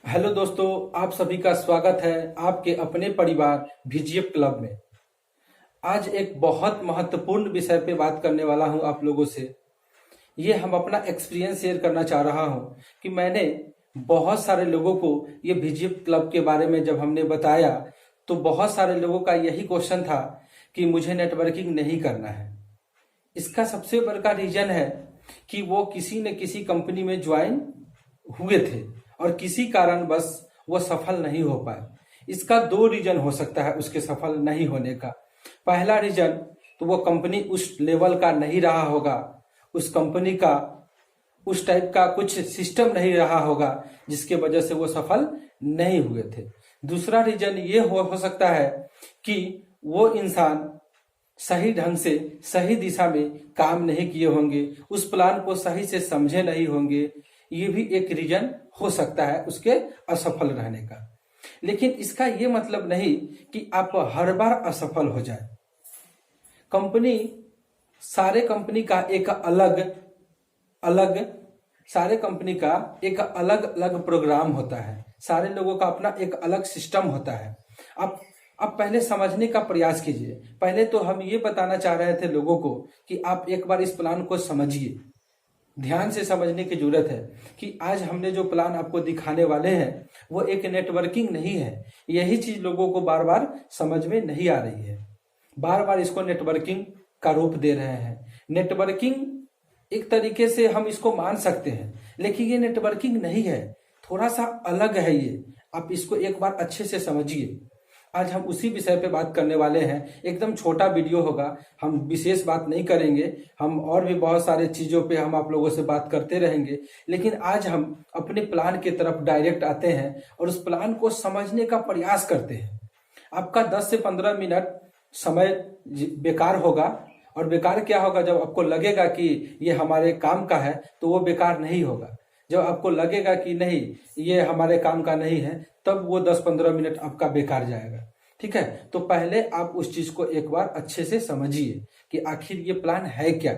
Hello दोस्तों, आप सभी का स्वागत है आपके अपने परिवार VGF क्लब में। आज एक बहुत महत्वपूर्ण विषय पे बात करने वाला हूं आप लोगों से। ये हम अपना एक्सपीरियंस शेयर करना चाह रहा हूं कि मैंने बहुत सारे लोगों को ये VGF क्लब के बारे में जब हमने बताया तो बहुत सारे लोगों का यही क्वेश्चन था कि मुझे नेटवर्किंग नहीं करना है। इसका सबसे बड़ा रीजन है कि वो किसी न किसी कंपनी में ज्वाइन हुए थे और किसी कारण बस वो सफल नहीं हो पाए। इसका दो रीजन हो सकता है उसके सफल नहीं होने का। पहला रीजन तो वो कंपनी उस लेवल का नहीं रहा होगा, उस कंपनी का उस टाइप का कुछ सिस्टम नहीं रहा होगा जिसके वजह से वो सफल नहीं हुए थे। दूसरा रीजन ये हो सकता है कि वो इंसान सही ढंग से सही दिशा में काम नहीं किए होंगे, उस प्लान को सही से समझे नहीं होंगे। ये भी एक रीजन हो सकता है उसके असफल रहने का। लेकिन इसका ये मतलब नहीं कि आप हर बार असफल हो जाए। कंपनी सारे कंपनी का एक अलग अलग सारे कंपनी का एक अलग अलग प्रोग्राम होता है। सारे लोगों का अपना एक अलग सिस्टम होता है। आप पहले समझने का प्रयास कीजिए। पहले तो हम ये बताना चाह रहे थे लोगों को कि आप एक बार इस प्लान को समझिए। ध्यान से समझने की जरूरत है कि आज हमने जो प्लान आपको दिखाने वाले हैं वो एक नेटवर्किंग नहीं है। यही चीज लोगों को बार बार समझ में नहीं आ रही है। बार बार इसको नेटवर्किंग का रूप दे रहे हैं। नेटवर्किंग एक तरीके से हम इसको मान सकते हैं, लेकिन ये नेटवर्किंग नहीं है, थोड़ा सा अलग है ये। आप इसको एक बार अच्छे से समझिए। आज हम उसी विषय पे बात करने वाले हैं। एकदम छोटा वीडियो होगा, हम विशेष बात नहीं करेंगे। हम और भी बहुत सारे चीजों पे हम आप लोगों से बात करते रहेंगे, लेकिन आज हम अपने प्लान की तरफ डायरेक्ट आते हैं और उस प्लान को समझने का प्रयास करते हैं। आपका 10 से 15 मिनट समय बेकार होगा। और बेकार क्या होगा? जब आपको लगेगा कि ये हमारे काम का है तो वो बेकार नहीं होगा। जब आपको लगेगा कि नहीं ये हमारे काम का नहीं है, तब वो 10-15 मिनट आपका बेकार जाएगा। ठीक है, तो पहले आप उस चीज को एक बार अच्छे से समझिए कि आखिर ये प्लान है क्या।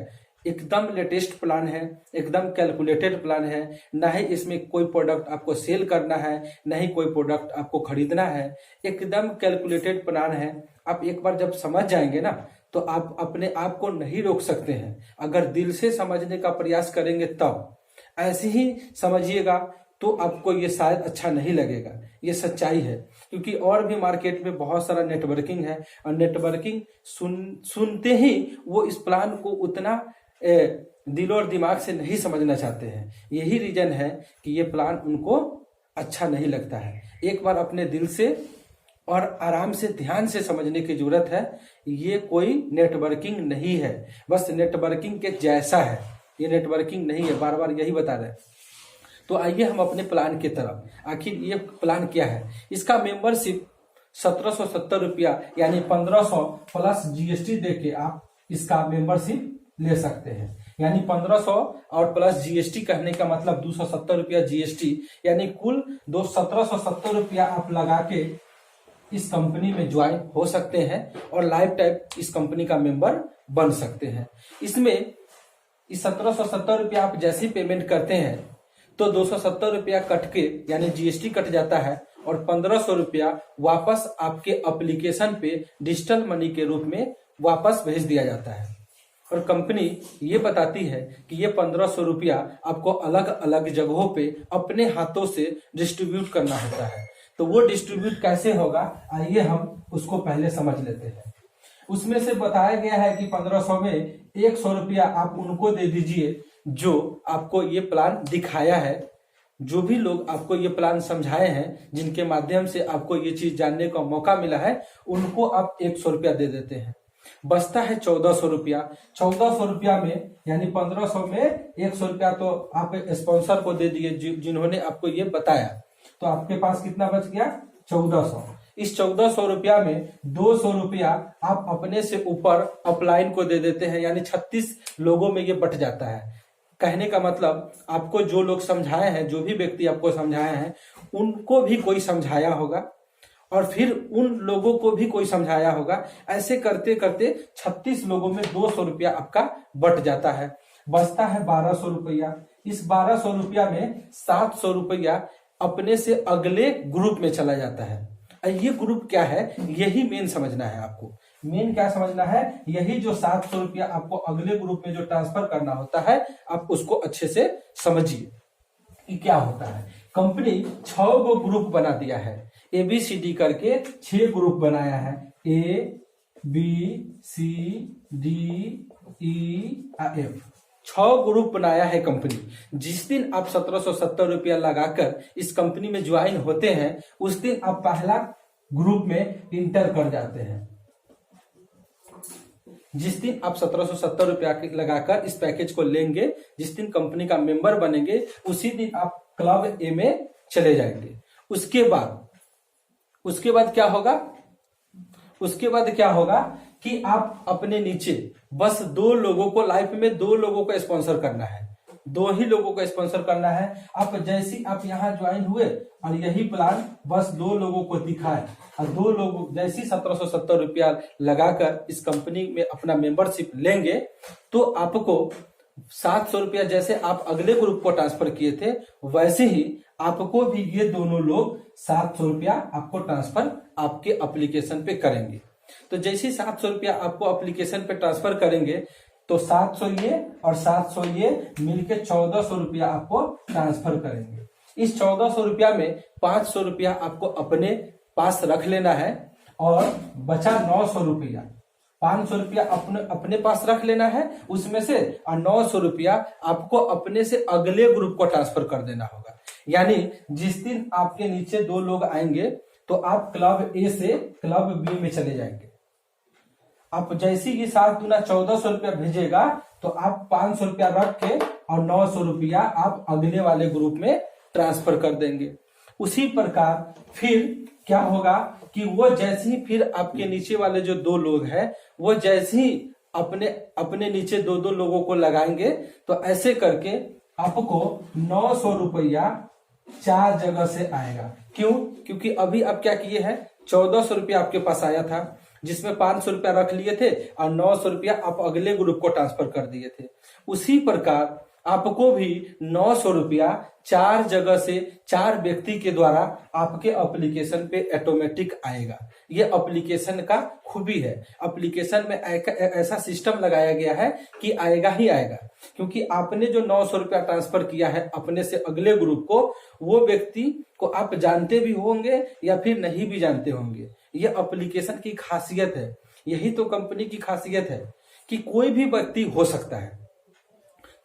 एकदम लेटेस्ट प्लान है, एकदम कैलकुलेटेड प्लान है। ना ही इसमें कोई प्रोडक्ट आपको सेल करना है, ना ही कोई प्रोडक्ट आपको खरीदना है। एकदम कैलकुलेटेड प्लान है। आप एक बार जब समझ जाएंगे ना तो आप अपने आप को नहीं रोक सकते हैं। अगर दिल से समझने का प्रयास करेंगे तब। ऐसे ही समझिएगा तो आपको ये शायद अच्छा नहीं लगेगा। ये सच्चाई है, क्योंकि और भी मार्केट में बहुत सारा नेटवर्किंग है और नेटवर्किंग सुनते ही वो इस प्लान को उतना दिल और दिमाग से नहीं समझना चाहते हैं। यही रीजन है कि ये प्लान उनको अच्छा नहीं लगता है। एक बार अपने दिल से और आराम से ध्यान से समझने की जरूरत है। ये कोई नेटवर्किंग नहीं है, बस नेटवर्किंग के जैसा है। ये नेटवर्किंग नहीं है, बार बार यही बता रहे हैं। तो आइए हम अपने प्लान की तरफ। आखिर ये प्लान क्या है? इसका मेंबरशिप 1770 रुपया यानी 1500 प्लस GST देके आप इसका मेंबरशिप ले सकते हैं। यानी 1500 और प्लस GST कहने का मतलब 270 रुपया GST, यानी कुल 1770 रुपया आप लगा के इस कंपनी में ज्वाइन हो सकते हैं और लाइफ टाइम इस कंपनी का मेंबर बन सकते हैं। इसमें इस 1770 रुपया आप जैसे ही पेमेंट करते हैं तो 270 रुपया कट के यानी GST कट जाता है और 1500 रुपया वापस आपके एप्लीकेशन पे डिजिटल मनी के रूप में वापस भेज दिया जाता है। और कंपनी ये बताती है कि ये 1500 रुपया आपको अलग अलग जगहों पे अपने हाथों से डिस्ट्रीब्यूट करना होता है। तो वो डिस्ट्रीब्यूट कैसे होगा, आइए हम उसको पहले समझ लेते हैं। उसमें से बताया गया है कि 1500 में 100 रुपया आप उनको दे दीजिए जो आपको ये प्लान दिखाया है। जो भी लोग आपको ये प्लान समझाए हैं, जिनके माध्यम से आपको ये चीज जानने का मौका मिला है, उनको आप 100 रुपया दे देते हैं। बचता है 1400 रुपया। 1400 रुपया में यानी 1500 में 100 रुपया तो आप स्पॉन्सर को दे दिए जिन्होंने आपको ये बताया। तो आपके पास कितना बच गया? 1400। इस 1400 रुपया में 200 रुपया आप अपने से ऊपर अपलाइन को दे देते हैं, यानी 36 लोगों में ये बट जाता है। कहने का मतलब आपको जो लोग समझाए हैं, जो भी व्यक्ति आपको समझाए हैं, उनको भी कोई समझाया होगा और फिर उन लोगों को भी कोई समझाया होगा। ऐसे करते करते 36 लोगों में 200 रुपया आपका बट जाता है। बचता है 1200 रुपया। इस 1200 रुपया में 700 रुपया अपने से अगले ग्रुप में चला जाता है। ये ग्रुप क्या है, यही मेन समझना है आपको। मेन क्या समझना है, यही जो 700 रुपया आपको अगले ग्रुप में जो ट्रांसफर करना होता है, आप उसको अच्छे से समझिए कि क्या होता है। कंपनी 6 गो ग्रुप बना दिया है, ABCD करके 6 ग्रुप बनाया है, ABCDEF 6 ग्रुप बनाया है कंपनी। जिस दिन आप 1770 रुपया लगाकर इस कंपनी में ज्वाइन होते हैं, उस दिन आप पहला ग्रुप में इंटर कर जाते हैं। जिस दिन आप 1770 रुपया लगाकर इस पैकेज को लेंगे, जिस दिन कंपनी का मेंबर बनेंगे, उसी दिन आप क्लब ए में चले जाएंगे। उसके बाद क्या होगा, उसके बाद क्या होगा कि आप अपने नीचे बस 2 लोगों को, लाइफ में 2 लोगों को स्पॉन्सर करना है, 2 ही लोगों को स्पॉन्सर करना है। आप जैसे आप यहाँ ज्वाइन हुए और यही प्लान बस 2 लोगों को दिखाए, और 2 लोग जैसे 1770 रुपया लगाकर इस कंपनी में अपना मेंबरशिप लेंगे, तो आपको 700 रुपया जैसे आप अगले ग्रुप को ट्रांसफर किए थे, वैसे ही आपको भी ये दोनों लोग 700 रुपया आपको ट्रांसफर आपके एप्लीकेशन पे करेंगे। तो जैसे 700 रुपया आपको एप्लीकेशन पे ट्रांसफर करेंगे, तो 700 ये और 700 ये मिलके 1400 रुपया आपको ट्रांसफर करेंगे। इस 1400 रुपया में 500 रुपया आपको अपने पास रख लेना है, और बचा 900 रुपया, 500 रुपया अपने पास रख लेना है उसमें से, और 900 रुपया आपको अपने से अगले ग्रुप को ट्रांसफर कर देना होगा। यानी जिस दिन आपके नीचे 2 लोग आएंगे, तो आप क्लब ए से क्लब बी में चले जाएंगे। आप जैसे ही 7 दूना 1400 रुपया भेजेगा, तो आप 500 रुपया रख के और 900 रुपया आप अगले वाले ग्रुप में ट्रांसफर कर देंगे। उसी प्रकार फिर क्या होगा कि वो जैसे ही फिर आपके नीचे वाले जो 2 लोग हैं, वो जैसे ही अपने नीचे 2-2 लोगों को लगाएंगे, तो ऐसे करके आपको 900 रुपया 4 जगह से आएगा। क्यों? क्योंकि अभी आप क्या किए हैं, 1400 रुपया आपके पास आया था, जिसमें 500 रुपया रख लिए थे और 900 रुपया आप अगले ग्रुप को ट्रांसफर कर दिए थे। उसी प्रकार आपको भी 900 रुपया 4 जगह से 4 व्यक्ति के द्वारा आपके एप्लीकेशन पे ऑटोमेटिक आएगा। ये एप्लीकेशन का खूबी है। एप्लीकेशन में ऐसा सिस्टम लगाया गया है कि आएगा ही आएगा, क्योंकि आपने जो 900 रुपया ट्रांसफर किया है अपने से अगले ग्रुप को, वो व्यक्ति को आप जानते भी होंगे या फिर नहीं भी जानते होंगे। ये एप्लीकेशन की खासियत है, यही तो कंपनी की खासियत है कि कोई भी व्यक्ति हो सकता है।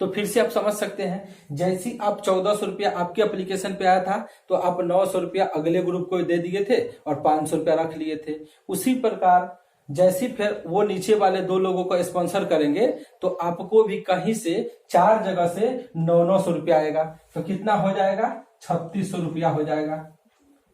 तो फिर से आप समझ सकते हैं, जैसे आप 1400 रुपया आपके एप्लीकेशन पे आया था, तो आप 900 रुपया अगले ग्रुप को दे दिए थे और 500 रुपया रख लिए थे। उसी प्रकार जैसे फिर वो नीचे वाले 2 लोगों को स्पॉन्सर करेंगे, तो आपको भी कहीं से 4 जगह से 900 रुपया आएगा। तो कितना हो जाएगा, 3600 रुपया हो जाएगा।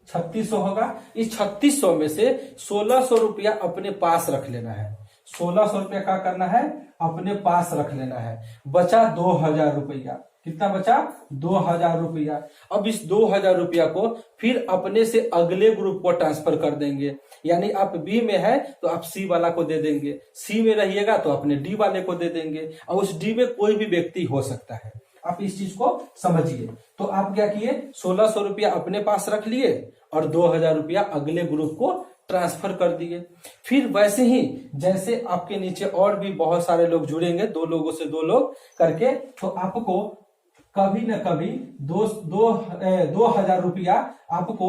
3600 होगा। इस 3600 में से 1600 रुपया अपने पास रख लेना है। 1600 रुपया क्या करना है, अपने पास रख लेना है। बचा 2000 रुपया। कितना बचा, 2000 रुपया। अब इस 2000 रुपया को फिर अपने से अगले ग्रुप को ट्रांसफर कर देंगे। यानी आप बी में है तो आप सी वाला को दे देंगे, सी में रहिएगा तो अपने डी वाले को दे देंगे, और उस डी में कोई भी व्यक्ति हो सकता है। आप इस चीज को समझिए। तो आप क्या किए, 1600 रुपया अपने पास रख लिए और 2000 रुपया अगले ग्रुप को ट्रांसफर कर दिए। फिर वैसे ही जैसे आपके नीचे और भी बहुत सारे लोग जुड़ेंगे, 2 लोगों से 2 लोग करके, तो आपको कभी न कभी 2000 रुपया आपको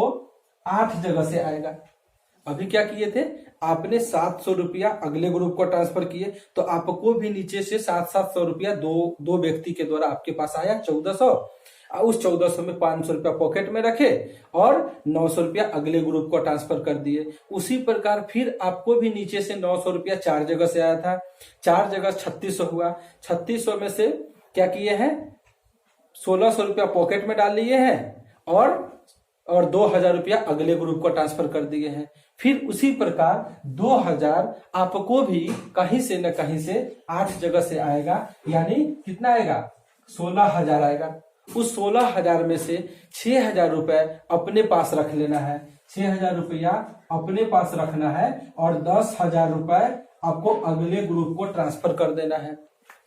8 जगह से आएगा। अभी क्या किए थे, आपने 700 रुपया अगले ग्रुप को ट्रांसफर किए, तो आपको भी नीचे से 700 रुपया दो व्यक्ति के द्वारा आपके पास आया 1400। उस 1400 में 500 रुपया पॉकेट में रखे और 900 रुपया अगले ग्रुप को ट्रांसफर कर दिए। उसी प्रकार फिर आपको भी नीचे से 900 रुपया 4 जगह से आया था, 4 जगह 3600 हुआ। 3600 में से क्या किए हैं, 1600 रुपया पॉकेट में डाल लिए हैं और 2000 रुपया अगले ग्रुप को ट्रांसफर कर दिए हैं। फिर उसी प्रकार 2000 आपको भी कहीं से न कहीं से 8 जगह से आएगा। यानी कितना आएगा, 16000 आएगा। उस 16000 में से 6000 रुपए अपने पास रख लेना है। 6000 रुपया अपने पास रखना है और 10,000 रुपए आपको अगले ग्रुप को ट्रांसफर कर देना है।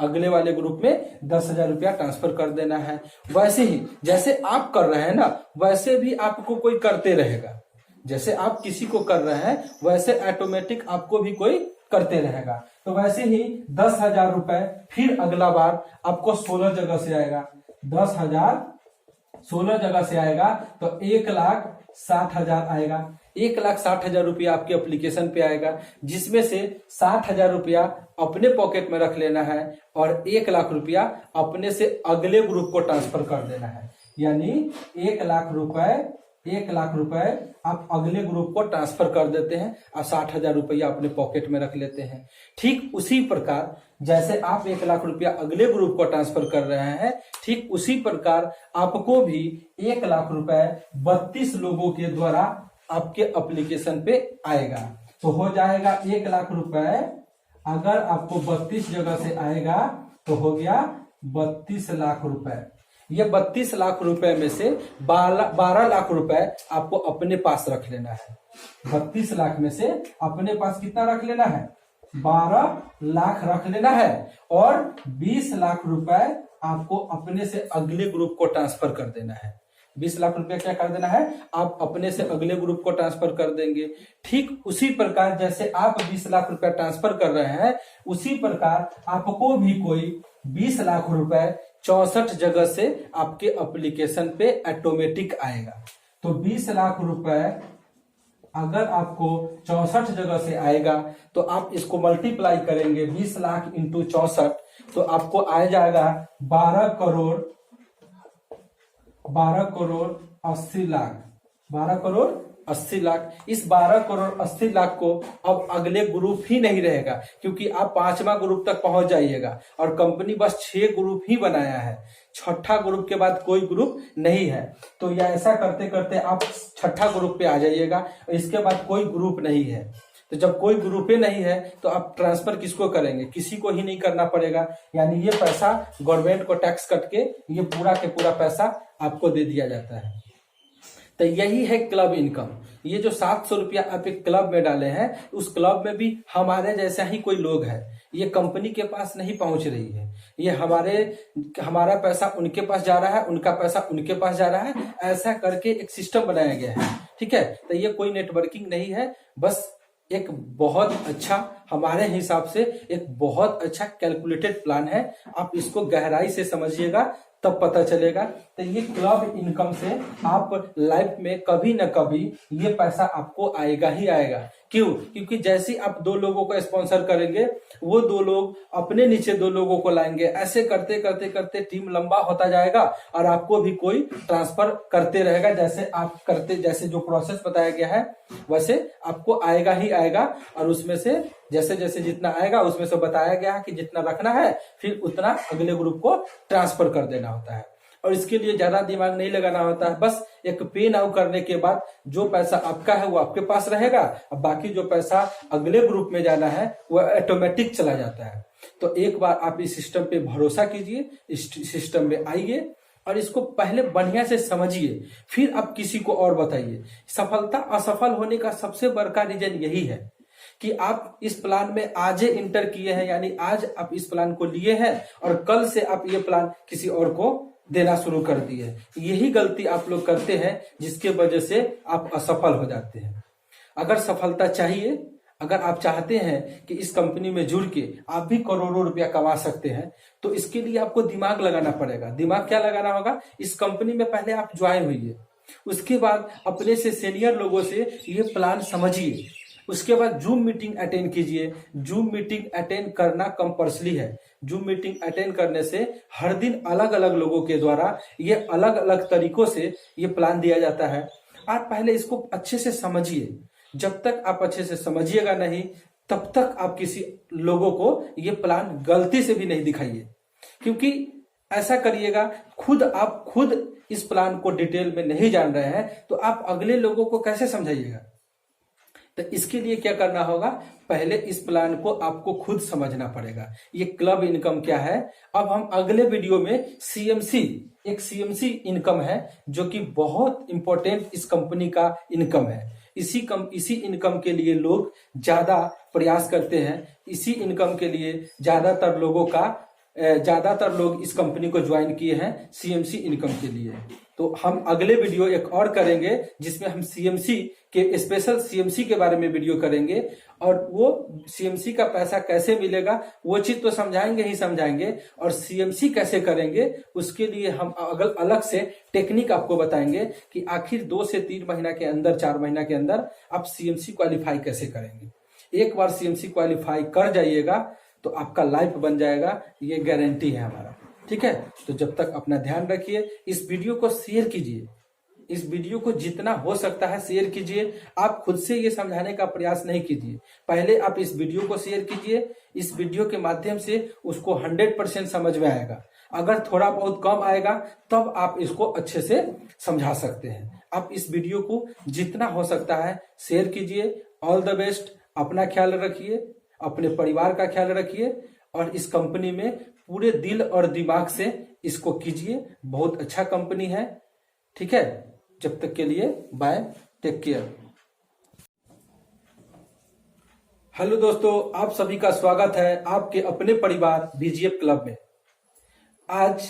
अगले वाले ग्रुप में 10,000 रुपया ट्रांसफर कर देना है। वैसे ही जैसे आप कर रहे हैं ना, वैसे भी आपको कोई करते रहेगा। जैसे आप किसी को कर रहे हैं वैसे ऑटोमेटिक आपको भी कोई करते रहेगा। तो वैसे ही 10,000 रुपए फिर अगला बार आपको 16 जगह से आएगा। 10,000 16 जगह से आएगा तो 1,60,000 आएगा। 1,60,000 रुपया आपके एप्लीकेशन पे आएगा, जिसमें से 60,000 रुपया अपने पॉकेट में रख लेना है और 1,00,000 रुपया अपने से अगले ग्रुप को ट्रांसफर कर देना है। यानी 1,00,000 रुपए आप अगले ग्रुप को ट्रांसफर कर देते हैं और 60,000 रुपया अपने पॉकेट में रख लेते हैं। ठीक उसी प्रकार जैसे आप 1,00,000 रुपया अगले ग्रुप को ट्रांसफर कर रहे हैं, ठीक उसी प्रकार आपको भी 1,00,000 रुपए 32 लोगों के द्वारा आपके एप्लीकेशन पे आएगा। तो हो जाएगा 1,00,000 रुपए अगर आपको 32 जगह से आएगा तो हो गया 32 लाख रुपए। ये 32 लाख रुपए में से 12 लाख रुपए आपको अपने पास रख लेना है। 32 लाख में से अपने पास कितना रख लेना है? 12 लाख रख लेना है और 20 लाख रुपए आपको अपने से अगले ग्रुप को ट्रांसफर कर देना है। 20 लाख रुपए क्या कर देना है? आप अपने से अगले ग्रुप को ट्रांसफर कर देंगे। ठीक उसी प्रकार जैसे आप 20 लाख रुपए ट्रांसफर कर रहे हैं, उसी प्रकार आपको भी कोई 20 लाख रुपए 64 जगह से आपके एप्लीकेशन पे ऑटोमेटिक आएगा। तो 20 लाख रुपए अगर आपको 64 जगह से आएगा तो आप इसको मल्टीप्लाई करेंगे 20 लाख इंटू 64 तो आपको आ जाएगा 12 करोड़ 80 लाख। 12 करोड़ 80 लाख। इस 12 करोड़ 80 लाख को अब अगले ग्रुप ही नहीं रहेगा, क्योंकि आप 5वां ग्रुप तक पहुंच जाइएगा और कंपनी बस 6 ग्रुप ही बनाया है। 6ठा ग्रुप के बाद कोई ग्रुप नहीं है। तो या ऐसा करते करते आप 6ठा ग्रुप पे आ जाइएगा, इसके बाद कोई ग्रुप नहीं है। तो जब कोई ग्रुप ही नहीं है तो आप ट्रांसफर किसको करेंगे? किसी को ही नहीं करना पड़ेगा। यानी ये पैसा गवर्नमेंट को टैक्स कट के ये पूरा के पूरा पैसा आपको दे दिया जाता है। तो यही है क्लब इनकम। ये जो 700 रुपया आप एक क्लब में डाले हैं, उस क्लब में भी हमारे जैसा ही कोई लोग है। ये कंपनी के पास नहीं पहुंच रही है, ये हमारा पैसा उनके पास जा रहा है, उनका पैसा उनके पास जा रहा है। ऐसा करके एक सिस्टम बनाया गया है। ठीक है, तो ये कोई नेटवर्किंग नहीं है, बस एक बहुत अच्छा, हमारे हिसाब से एक बहुत अच्छा कैलकुलेटेड प्लान है। आप इसको गहराई से समझिएगा तब पता चलेगा। तो ये क्लब इनकम से आप लाइफ में कभी ना कभी ये पैसा आपको आएगा ही आएगा। क्यों? क्योंकि जैसे आप 2 लोगों को स्पॉन्सर करेंगे, वो 2 लोग अपने नीचे 2 लोगों को लाएंगे। ऐसे करते करते करते टीम लंबा होता जाएगा और आपको भी कोई ट्रांसफर करते रहेगा। जैसे जो प्रोसेस बताया गया है वैसे आपको आएगा ही आएगा। और उसमें से जैसे जैसे जितना आएगा उसमें से बताया गया है कि जितना रखना है फिर उतना अगले ग्रुप को ट्रांसफर कर देना होता है। और इसके लिए ज्यादा दिमाग नहीं लगाना होता है। बस एक पे नाउ करने के बाद जो पैसा आपका है वो आपके पास रहेगा, अब बाकी जो पैसा अगले ग्रुप में जाना है वो ऑटोमेटिक चला जाता है। तो एक बार आप इस सिस्टम पे भरोसा कीजिए, इस सिस्टम में आइए और इसको पहले बढ़िया से समझिए, फिर आप किसी को और बताइए। सफलता असफल होने का सबसे बड़ा रीजन यही है कि आप इस प्लान में आज ही इंटर किए हैं, यानी आज आप इस प्लान को लिए हैं और कल से आप ये प्लान किसी और को देना शुरू कर दिए। यही गलती आप लोग करते हैं जिसके वजह से आप असफल हो जाते हैं। अगर सफलता चाहिए, अगर आप चाहते हैं कि इस कंपनी में जुड़ के आप भी करोड़ों रुपया कमा सकते हैं, तो इसके लिए आपको दिमाग लगाना पड़ेगा। दिमाग क्या लगाना होगा? इस कंपनी में पहले आप ज्वाइन होइए, उसके बाद अपने से सीनियर लोगों से ये प्लान समझिए, उसके बाद जूम मीटिंग अटेंड कीजिए। जूम मीटिंग अटेंड करना कंपल्सरी है। जूम मीटिंग अटेंड करने से हर दिन अलग अलग लोगों के द्वारा ये अलग अलग तरीकों से ये प्लान दिया जाता है। आप पहले इसको अच्छे से समझिए। जब तक आप अच्छे से समझिएगा नहीं, तब तक आप किसी लोगों को ये प्लान गलती से भी नहीं दिखाइए, क्योंकि ऐसा करिएगा आप खुद इस प्लान को डिटेल में नहीं जान रहे हैं तो आप अगले लोगों को कैसे समझाइएगा? तो इसके लिए क्या करना होगा? पहले इस प्लान को आपको खुद समझना पड़ेगा। ये क्लब इनकम क्या है? अब हम अगले वीडियो में सीएमसी इनकम है जो कि बहुत इंपॉर्टेंट इस कंपनी का इनकम है। इसी इनकम के लिए लोग ज्यादा प्रयास करते हैं। इसी इनकम के लिए ज्यादातर लोगों का ज्यादातर लोग इस कंपनी को ज्वाइन किए हैं सीएमसी इनकम के लिए। तो हम अगले वीडियो एक और करेंगे जिसमें हम सीएमसी के स्पेशल सीएमसी के बारे में वीडियो करेंगे और वो सीएमसी का पैसा कैसे मिलेगा वो चीज तो समझाएंगे ही समझाएंगे, और सीएमसी कैसे करेंगे उसके लिए हम अलग से टेक्निक आपको बताएंगे कि आखिर 2 से 3 महीना के अंदर, 4 महीना के अंदर आप सीएमसी क्वालिफाई कैसे करेंगे। एक बार सीएमसी क्वालिफाई कर जाइएगा तो आपका लाइफ बन जाएगा, ये गारंटी है हमारा। ठीक है, तो जब तक अपना ध्यान रखिए, इस वीडियो को शेयर कीजिए, इस वीडियो को जितना हो सकता है शेयर कीजिए। आप खुद से ये समझाने का प्रयास नहीं कीजिए, पहले आप इस वीडियो को शेयर कीजिए। इस वीडियो के माध्यम से उसको 100% समझ में आएगा। अगर थोड़ा बहुत कम आएगा तब आप इसको अच्छे से समझा सकते हैं। आप इस वीडियो को जितना हो सकता है शेयर कीजिए। ऑल द बेस्ट, अपना ख्याल रखिए, अपने परिवार का ख्याल रखिए और इस कंपनी में पूरे दिल और दिमाग से इसको कीजिए। बहुत अच्छा कंपनी है। ठीक है, जब तक के लिए बाय, टेक केयर। हेलो दोस्तों, आप सभी का स्वागत है आपके अपने परिवार बीजीएफ क्लब में। आज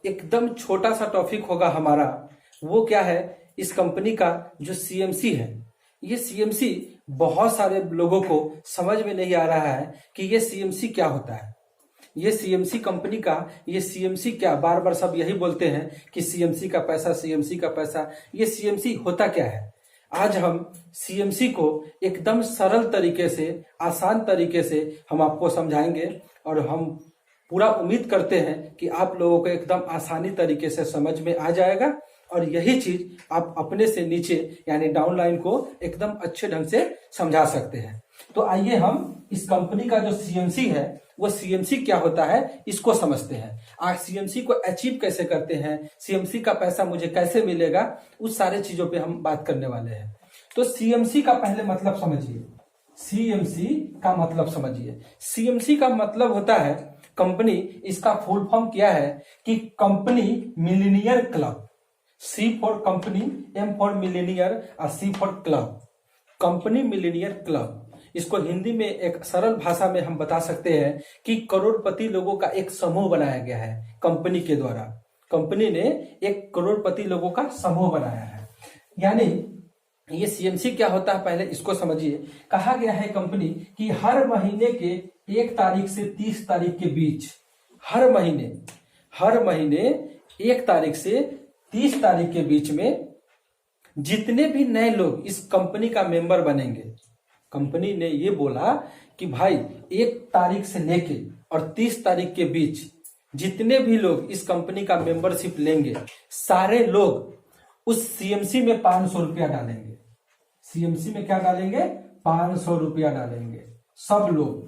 एकदम छोटा सा टॉपिक होगा हमारा। वो क्या है, इस कंपनी का जो सीएमसी है, ये सीएमसी बहुत सारे लोगों को समझ में नहीं आ रहा है कि ये सीएमसी क्या होता है। ये सीएमसी कंपनी का, ये सीएमसी क्या, बार बार सब यही बोलते हैं कि सीएमसी का पैसा, सीएमसी का पैसा। ये सीएमसी होता क्या है, आज हम सीएमसी को एकदम सरल तरीके से, आसान तरीके से हम आपको समझाएंगे और हम पूरा उम्मीद करते हैं कि आप लोगों को एकदम आसानी तरीके से समझ में आ जाएगा और यही चीज आप अपने से नीचे यानी डाउनलाइन को एकदम अच्छे ढंग से समझा सकते हैं। तो आइए हम इस कंपनी का जो सीएमसी है, वो सीएमसी क्या होता है इसको समझते हैं। आज सीएमसी को अचीव कैसे करते हैं, सीएमसी का पैसा मुझे कैसे मिलेगा, उस सारे चीजों पे हम बात करने वाले हैं। तो सीएमसी का पहले मतलब समझिए। सीएमसी का मतलब समझिए। सीएमसी का मतलब होता है कंपनी, इसका फुल फॉर्म क्या है कि company millionaire club. C for company, M for millionaire और C for club. Company millionaire club, इसको हिंदी में एक सरल भाषा में हम बता सकते हैं कि करोड़पति लोगों का एक समूह बनाया गया है कंपनी के द्वारा। कंपनी ने एक करोड़पति लोगों का समूह बनाया है। यानी ये सीएमसी क्या होता है पहले इसको समझिए। कहा गया है कंपनी कि हर महीने के 1 तारीख से 30 तारीख के बीच, हर महीने 1 तारीख से 30 तारीख के बीच में जितने भी नए लोग इस कंपनी का मेंबर बनेंगे, कंपनी ने ये बोला कि भाई 1 तारीख से लेके और 30 तारीख के बीच जितने भी लोग इस कंपनी का मेंबरशिप लेंगे, सारे लोग उस सीएमसी में 500 रुपया डालेंगे। सीएमसी में क्या डालेंगे, 500 रुपया डालेंगे। सब लोग,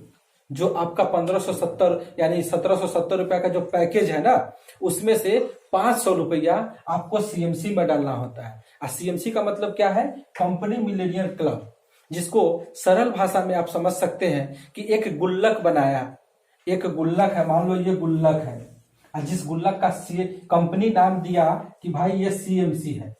जो आपका 1570 यानी 1770 रुपया का जो पैकेज है ना, उसमें से 500 रुपया आपको सीएमसी में डालना होता है। और सीएमसी का मतलब क्या है, कंपनी मिलेनियर क्लब, जिसको सरल भाषा में आप समझ सकते हैं कि एक गुल्लक बनाया। एक गुल्लक है, मान लो ये गुल्लक है, और जिस गुल्लक का कंपनी नाम दिया कि भाई ये सीएमसी है।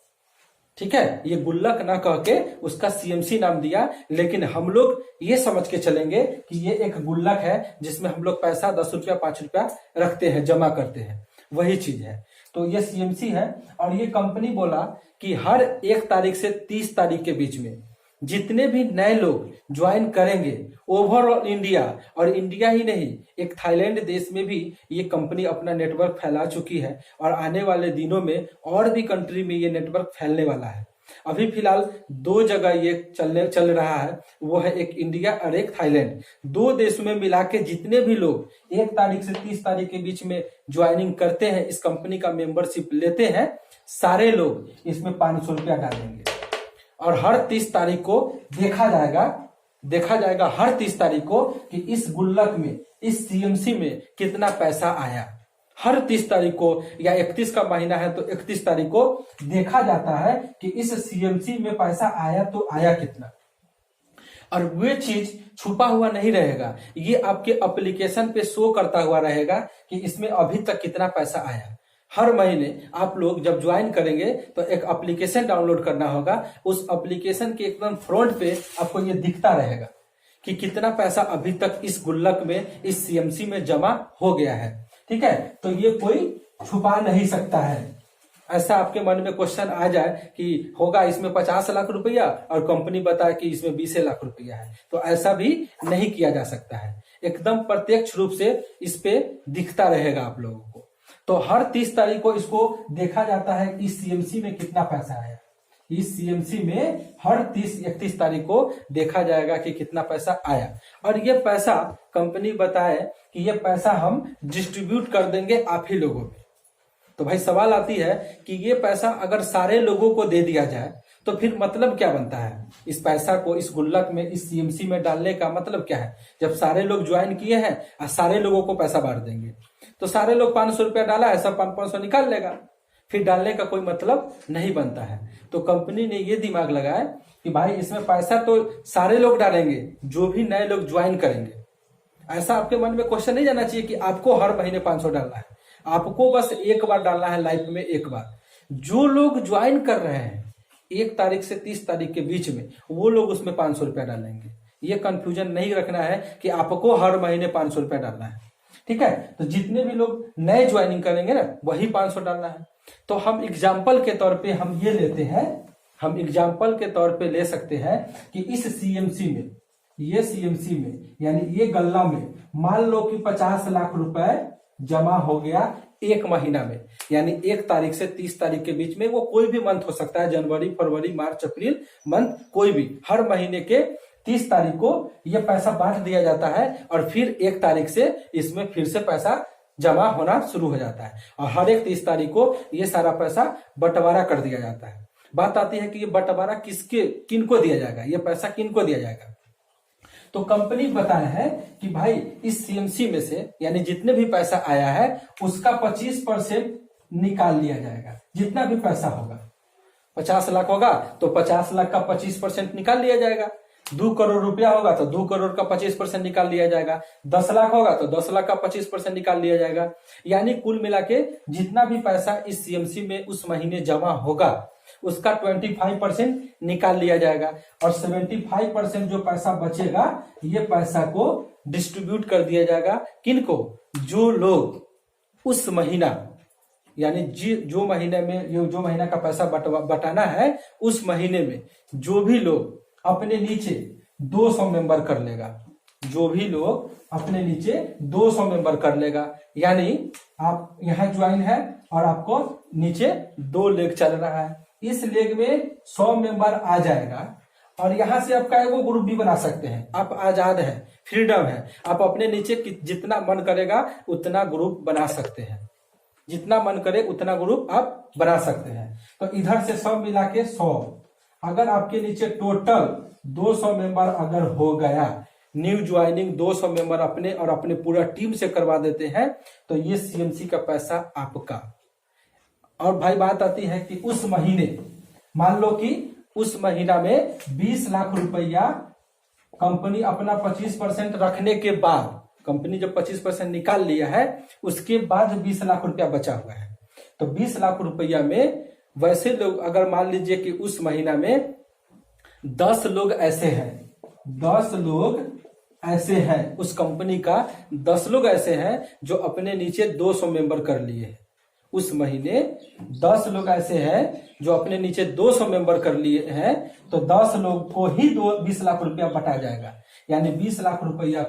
ठीक है, ये गुल्लक ना कह के उसका सीएमसी नाम दिया, लेकिन हम लोग ये समझ के चलेंगे कि ये एक गुल्लक है जिसमें हम लोग पैसा 10 रुपया 5 रुपया रखते हैं, जमा करते हैं, वही चीज है। तो ये सीएमसी है। और ये कंपनी बोला कि हर 1 तारीख से 30 तारीख के बीच में जितने भी नए लोग ज्वाइन करेंगे ओवरऑल इंडिया, और इंडिया ही नहीं, एक थाईलैंड देश में भी ये कंपनी अपना नेटवर्क फैला चुकी है और आने वाले दिनों में और भी कंट्री में ये नेटवर्क फैलने वाला है। अभी फिलहाल 2 जगह ये चल रहा है, वो है एक इंडिया और एक थाईलैंड। 2 देशों में मिला के जितने भी लोग 1 तारीख से 30 तारीख के बीच में ज्वाइनिंग करते हैं, इस कंपनी का मेंबरशिप लेते हैं, सारे लोग इसमें 500 रुपया डालेंगे। और हर 30 तारीख को देखा जाएगा हर 30 तारीख को कि इस गुल्लक में, इस सीएमसी में कितना पैसा आया। हर 30 तारीख को, या 31 का महीना है तो 31 तारीख को देखा जाता है कि इस सीएमसी में पैसा आया तो आया कितना। और वे चीज छुपा हुआ नहीं रहेगा, ये आपके एप्लीकेशन पे शो करता हुआ रहेगा कि इसमें अभी तक कितना पैसा आया। हर महीने आप लोग जब ज्वाइन करेंगे तो एक एप्लीकेशन डाउनलोड करना होगा। उस एप्लीकेशन के एकदम फ्रंट पे आपको ये दिखता रहेगा कि कितना पैसा अभी तक इस गुल्लक में, इस सीएमसी में जमा हो गया है। ठीक है, तो ये कोई छुपा नहीं सकता है। ऐसा आपके मन में क्वेश्चन आ जाए कि होगा इसमें 50 लाख रुपया और कंपनी बताए कि इसमें 20 लाख रुपया है, तो ऐसा भी नहीं किया जा सकता है। एकदम प्रत्यक्ष रूप से इस पे दिखता रहेगा आप लोगों को। तो हर 30 तारीख को इसको देखा जाता है कि सीएमसी में कितना पैसा आया। इस सीएमसी में हर 31 तारीख को देखा जाएगा कि कितना पैसा आया, और ये पैसा कंपनी बताए कि ये पैसा हम डिस्ट्रीब्यूट कर देंगे आप ही लोगों में। तो भाई सवाल आती है कि ये पैसा अगर सारे लोगों को दे दिया जाए तो फिर मतलब क्या बनता है? इस पैसा को इस गुल्लक में, इस सीएमसी में डालने का मतलब क्या है? जब सारे लोग ज्वाइन किए हैं और सारे लोगों को पैसा बांट देंगे, तो सारे लोग 500 रुपया डाला है, सब 500 निकाल लेगा, फिर डालने का कोई मतलब नहीं बनता है। तो कंपनी ने ये दिमाग लगाया कि भाई इसमें पैसा तो सारे लोग डालेंगे जो भी नए लोग ज्वाइन करेंगे। ऐसा आपके मन में क्वेश्चन नहीं जाना चाहिए कि आपको हर महीने 500 डालना है, आपको बस एक बार डालना है लाइफ में, एक बार। जो लोग ज्वाइन कर रहे हैं 1 तारीख से 30 तारीख के बीच में, वो लोग उसमें 500 रुपया डालेंगे। ये कंफ्यूजन नहीं रखना है कि आपको हर महीने 500 रुपया डालना है, ठीक है। तो जितने भी लोग नए ज्वाइनिंग करेंगे ना, वही 500 डालना है। तो हम एग्जाम्पल के तौर पे हम ये लेते हैं, हम एग्जाम्पल के तौर पे ले सकते हैं कि इस सीएमसी में, ये सीएमसी में यानी ये गल्ला में मान लो कि 50 लाख रुपए जमा हो गया 1 महीना में, यानी 1 तारीख से 30 तारीख के बीच में। वो कोई भी मंथ हो सकता है, जनवरी, फरवरी, मार्च, अप्रैल मंथ, कोई भी। हर महीने के 30 तारीख को यह पैसा बांट दिया जाता है और फिर 1 तारीख से इसमें फिर से पैसा जमा होना शुरू हो जाता है, और हर एक 30 तारीख को यह सारा पैसा बंटवारा कर दिया जाता है। बात आती है कि ये बंटवारा किनको दिया जाएगा, ये पैसा किनको दिया जाएगा। तो कंपनी बताया है कि भाई इस सीएमसी में से, यानी जितने भी पैसा आया है उसका 25% निकाल लिया जाएगा। जितना भी पैसा होगा, 50 लाख होगा तो 50 लाख का 25% निकाल लिया जाएगा। 2 करोड़ रुपया होगा तो 2 करोड़ का 25% निकाल लिया जाएगा। 10 लाख होगा तो 10 लाख का 25% निकाल लिया जाएगा। यानी कुल मिला के जितना भी पैसा इस सीएमसी में उस महीने जमा होगा उसका 25% निकाल लिया जाएगा, और 75% जो पैसा बचेगा ये पैसा को डिस्ट्रीब्यूट कर दिया जाएगा। किनको? जो लोग उस महीना, यानी जो महीने में जो महीना का पैसा बटाना है, उस महीने में जो भी लोग अपने नीचे 200 मेंबर कर लेगा, जो भी लोग अपने नीचे 200 मेंबर कर लेगा, यानी आप यहाँ ज्वाइन है और आपको नीचे 2 लेग चल रहा है, इस लेग में 100 मेंबर आ जाएगा, और यहां से आपका एगो ग्रुप भी बना सकते हैं। आप आजाद हैं, फ्रीडम है, आप अपने नीचे जितना मन करेगा उतना ग्रुप बना सकते हैं, जितना मन करे उतना ग्रुप आप बना सकते हैं। तो इधर से सब मिला के 100, अगर आपके नीचे टोटल 200 मेंबर अगर हो गया, न्यू ज्वाइनिंग 200 मेंबर अपने और अपने पूरा टीम से करवा देते हैं, तो ये सीएमसी का पैसा आपका। और भाई बात आती है कि उस महीने, मान लो कि उस महीना में 20 लाख रुपया कंपनी अपना 25% रखने के बाद, कंपनी जब 25% निकाल लिया है उसके बाद 20 लाख रुपया बचा हुआ है, तो 20 लाख रुपया में वैसे लोग, अगर मान लीजिए कि उस महीना में 10 लोग ऐसे हैं, 10 लोग ऐसे हैं, उस कंपनी का 10 लोग ऐसे हैं जो अपने नीचे 200 मेंबर कर लिए हैं। उस महीने 10 लोग ऐसे हैं जो अपने नीचे 200 मेंबर कर लिए हैं, तो 10 लोग को ही 20 लाख रुपया बटा जाएगा, यानी 20 लाख रुपया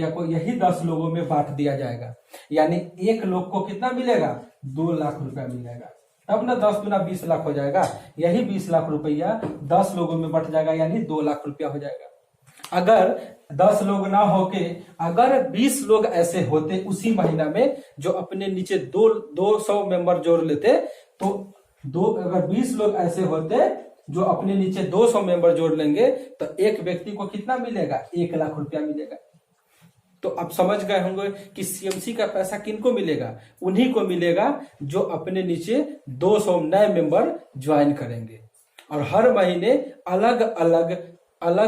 को यही 10 लोगों में बांट दिया जाएगा। यानी एक लोग को कितना मिलेगा? 2 लाख रुपया मिलेगा। तब ना 10 गुना 20 लाख हो जाएगा, यही 20 लाख रुपया 10 लोगों में बट जाएगा, यानी 2 लाख रुपया हो जाएगा। अगर 10 लोग ना होके अगर 20 लोग ऐसे होते उसी महीना में जो अपने नीचे 200 मेंबर जोड़ लेते, तो अगर 20 लोग ऐसे होते जो अपने नीचे 200 मेंबर जोड़ लेंगे, तो एक व्यक्ति को कितना मिलेगा? 1 लाख रुपया मिलेगा। तो आप समझ गए होंगे कि सीएमसी का पैसा किनको मिलेगा? उन्हीं को मिलेगा जो अपने नीचे 200 नए मेंबर ज्वाइन करेंगे, और हर महीने अलग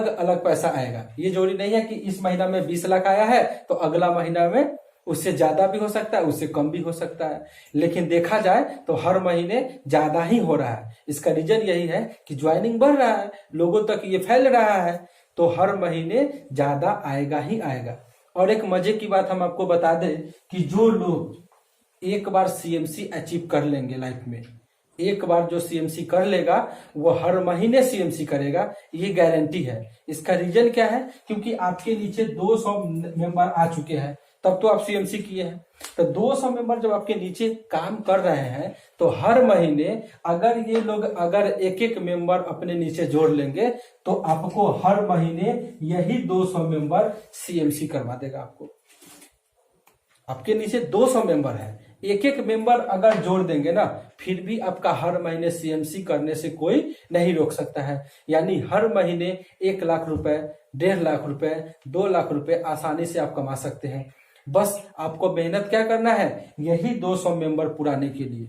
अलग पैसा आएगा। ये जरूरी नहीं है कि इस महीना में 20 लाख आया है तो अगला महीना में उससे ज्यादा भी हो सकता है, उससे कम भी हो सकता है, लेकिन देखा जाए तो हर महीने ज्यादा ही हो रहा है। इसका रीजन यही है कि ज्वाइनिंग बढ़ रहा है, लोगों तक ये फैल रहा है, तो हर महीने ज्यादा आएगा ही आएगा। और एक मजे की बात हम आपको बता दें कि जो लोग एक बार सीएमसी अचीव कर लेंगे लाइफ में, एक बार जो सीएमसी कर लेगा वो हर महीने सीएमसी करेगा, ये गारंटी है। इसका रीजन क्या है? क्योंकि आपके नीचे 200 मेंबर आ चुके हैं, तब तो आप सीएमसी किए हैं। तो 200 मेंबर जब आपके नीचे काम कर रहे हैं तो हर महीने अगर ये लोग अगर एक एक मेंबर अपने नीचे जोड़ लेंगे तो आपको हर महीने यही 200 मेंबर सीएमसी करवा देगा। आपके नीचे 200 मेंबर है, एक एक मेंबर अगर जोड़ देंगे ना, फिर भी आपका हर महीने सीएमसी करने से कोई नहीं रोक सकता है। यानी हर महीने 1 लाख रुपए, 1.5 लाख रुपए, 2 लाख रुपए आसानी से आप कमा सकते हैं। बस आपको मेहनत क्या करना है, यही 200 मेंबर पुराने के लिए।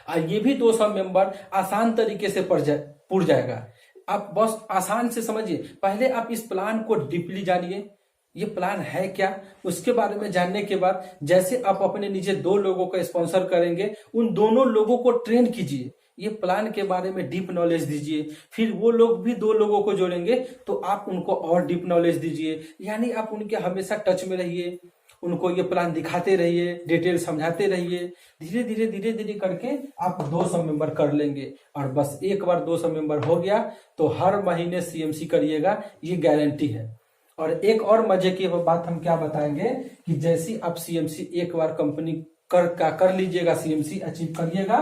और ये भी 200 मेंबर आसान तरीके से पुर जाएगा। आप बस आसान से समझिए। पहले आप इस प्लान को डीपली जानिए, ये प्लान है क्या, उसके बारे में जानने के बाद जैसे आप अपने नीचे 2 लोगों का स्पॉन्सर करेंगे, उन दोनों लोगों को ट्रेन कीजिए, ये प्लान के बारे में डीप नॉलेज दीजिए। फिर वो लोग भी 2 लोगों को जोड़ेंगे तो आप उनको और डीप नॉलेज दीजिए। यानी आप उनके हमेशा टच में रहिए, उनको ये प्लान दिखाते रहिए, डिटेल समझाते रहिए। धीरे धीरे करके आप 200 मेंबर कर लेंगे। और बस एक बार 200 मेंबर हो गया तो हर महीने सीएमसी करिएगा, ये गारंटी है। और एक और मजे की बात हम क्या बताएंगे कि जैसी आप सीएमसी एक बार कंपनी कर लीजिएगा, सीएमसी अचीव करिएगा,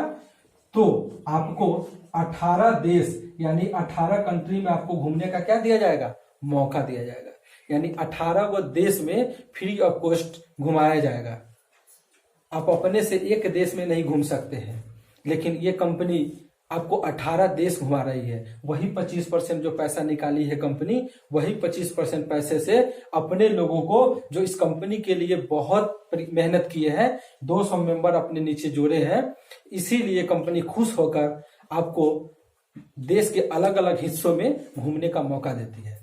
तो आपको 18 देश यानी 18 कंट्री में आपको घूमने का क्या दिया जाएगा, मौका दिया जाएगा। यानी 18 वो देश में फ्री ऑफ कॉस्ट घुमाया जाएगा। आप अपने से एक देश में नहीं घूम सकते हैं, लेकिन ये कंपनी आपको 18 देश घुमा रही है। वही 25% जो पैसा निकाली है कंपनी, वही 25% पैसे से अपने लोगों को जो इस कंपनी के लिए बहुत मेहनत किए हैं, 200 मेंबर अपने नीचे जोड़े हैं, इसीलिए कंपनी खुश होकर आपको देश के अलग अलग हिस्सों में घूमने का मौका देती है।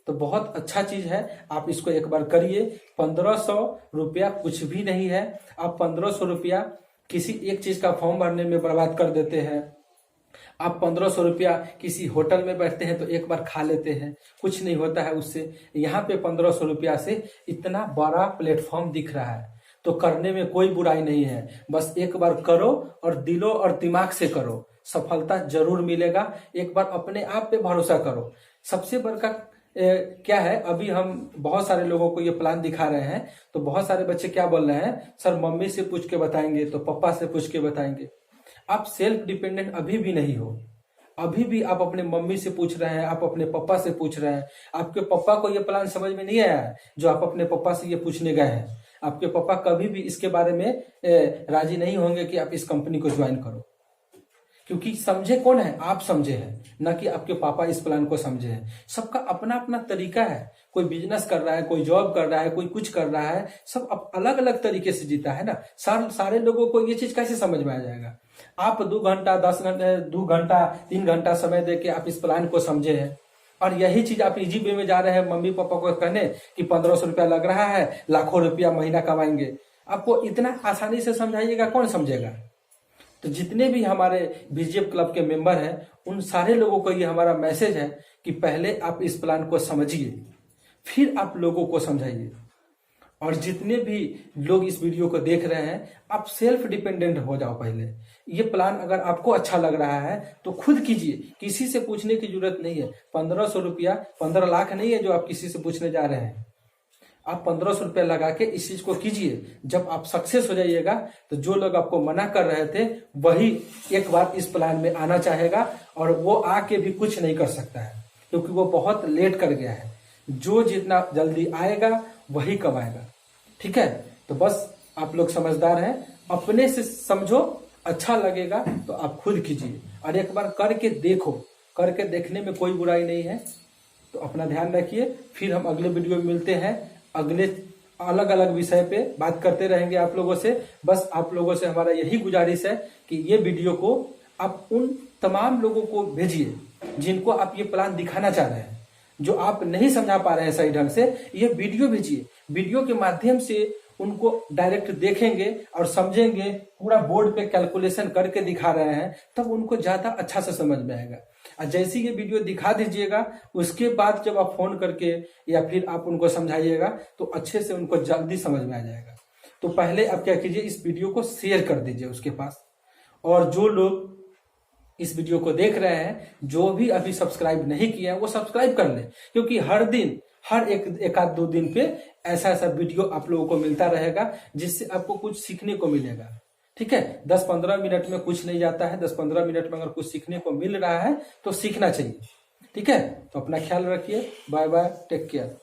तो बहुत अच्छा चीज है, आप इसको एक बार करिए। 1500 रुपया कुछ भी नहीं है। आप 1500 रुपया किसी एक चीज का फॉर्म भरने में बर्बाद कर देते हैं। आप 1500 रुपया किसी होटल में बैठते हैं तो एक बार खा लेते हैं, कुछ नहीं होता है उससे। यहाँ पे 1500 रुपया से इतना बड़ा प्लेटफॉर्म दिख रहा है, तो करने में कोई बुराई नहीं है। बस एक बार करो और दिलो और दिमाग से करो, सफलता जरूर मिलेगा। एक बार अपने आप पे भरोसा करो। सबसे बड़का क्या है, अभी हम बहुत सारे लोगों को ये प्लान दिखा रहे हैं तो बहुत सारे बच्चे क्या बोल रहे हैं, सर मम्मी से पूछ के बताएंगे, तो पापा से पूछ के बताएंगे। आप सेल्फ डिपेंडेंट अभी भी नहीं हो। अभी भी आप अपने मम्मी से पूछ रहे हैं, आप अपने पापा से पूछ रहे हैं। आपके पापा को ये प्लान समझ में नहीं आया है जो आप अपने पापा से ये पूछने गए हैं। आपके पापा कभी भी इसके बारे में राजी नहीं होंगे कि आप इस कंपनी को ज्वाइन करो, क्योंकि समझे कौन है, आप समझे हैं, ना कि आपके पापा इस प्लान को समझे हैं। सबका अपना अपना तरीका है। कोई बिजनेस कर रहा है, कोई जॉब कर रहा है, कोई कुछ कर रहा है, सब अलग अलग तरीके से जीता है ना। सारे लोगों को ये चीज कैसे समझ में आ जाएगा? आप 2 घंटा 10 घंटे 2 घंटा 3 घंटा समय देके आप इस प्लान को समझे हैं, और यही चीज आप इजी वे में जा रहे हैं मम्मी पापा को कहने कि 1500 रुपया लग रहा है, लाखों रुपया महीना कमाएंगे। आपको इतना आसानी से समझाइएगा, कौन समझेगा? तो जितने भी हमारे बीजेप क्लब के मेंबर हैं, उन सारे लोगों को ये हमारा मैसेज है कि पहले आप इस प्लान को समझिए, फिर आप लोगों को समझाइए। और जितने भी लोग इस वीडियो को देख रहे हैं, आप सेल्फ डिपेंडेंट हो जाओ। पहले ये प्लान अगर आपको अच्छा लग रहा है तो खुद कीजिए, किसी से पूछने की जरूरत नहीं है। 1500 रुपया 15 लाख नहीं है जो आप किसी से पूछने जा रहे हैं। आप 1500 रुपया लगा के इस चीज को कीजिए। जब आप सक्सेस हो जाइएगा तो जो लोग आपको मना कर रहे थे, वही एक बार इस प्लान में आना चाहेगा, और वो आके भी कुछ नहीं कर सकता है, क्योंकि वो बहुत लेट कर गया है। जो जितना जल्दी आएगा वही कमाएगा। ठीक है, तो बस आप लोग समझदार हैं, अपने से समझो, अच्छा लगेगा तो आप खुद कीजिए, और एक बार करके देखो। करके देखने में कोई बुराई नहीं है। तो अपना ध्यान रखिए। फिर हम अगले वीडियो में मिलते हैं, अगले अलग अलग विषय पे बात करते रहेंगे आप लोगों से। बस आप लोगों से हमारा यही गुजारिश है कि ये वीडियो को आप उन तमाम लोगों को भेजिए जिनको आप ये प्लान दिखाना चाह रहे हैं, जो आप नहीं समझा पा रहे हैं सही ढंग से। ये वीडियो भेजिए, वीडियो के माध्यम से उनको डायरेक्ट देखेंगे और समझेंगे, पूरा बोर्ड पे कैलकुलेशन करके दिखा रहे हैं, तब उनको ज्यादा अच्छा से समझ में आएगा। और जैसी ये वीडियो दिखा दीजिएगा, उसके बाद जब आप फोन करके या फिर आप उनको समझाइएगा तो अच्छे से उनको जल्दी समझ में आ जाएगा। तो पहले आप क्या कीजिए, इस वीडियो को शेयर कर दीजिए उसके पास। और जो लोग इस वीडियो को देख रहे हैं, जो भी अभी सब्सक्राइब नहीं किए हैं, वो सब्सक्राइब कर लें, क्योंकि हर दिन, हर एक आध दो दिन पे ऐसा ऐसा वीडियो आप लोगों को मिलता रहेगा जिससे आपको कुछ सीखने को मिलेगा। ठीक है, 10-15 मिनट में कुछ नहीं जाता है। 10-15 मिनट में अगर कुछ सीखने को मिल रहा है तो सीखना चाहिए। ठीक है, तो अपना ख्याल रखिए। Bye bye, take care.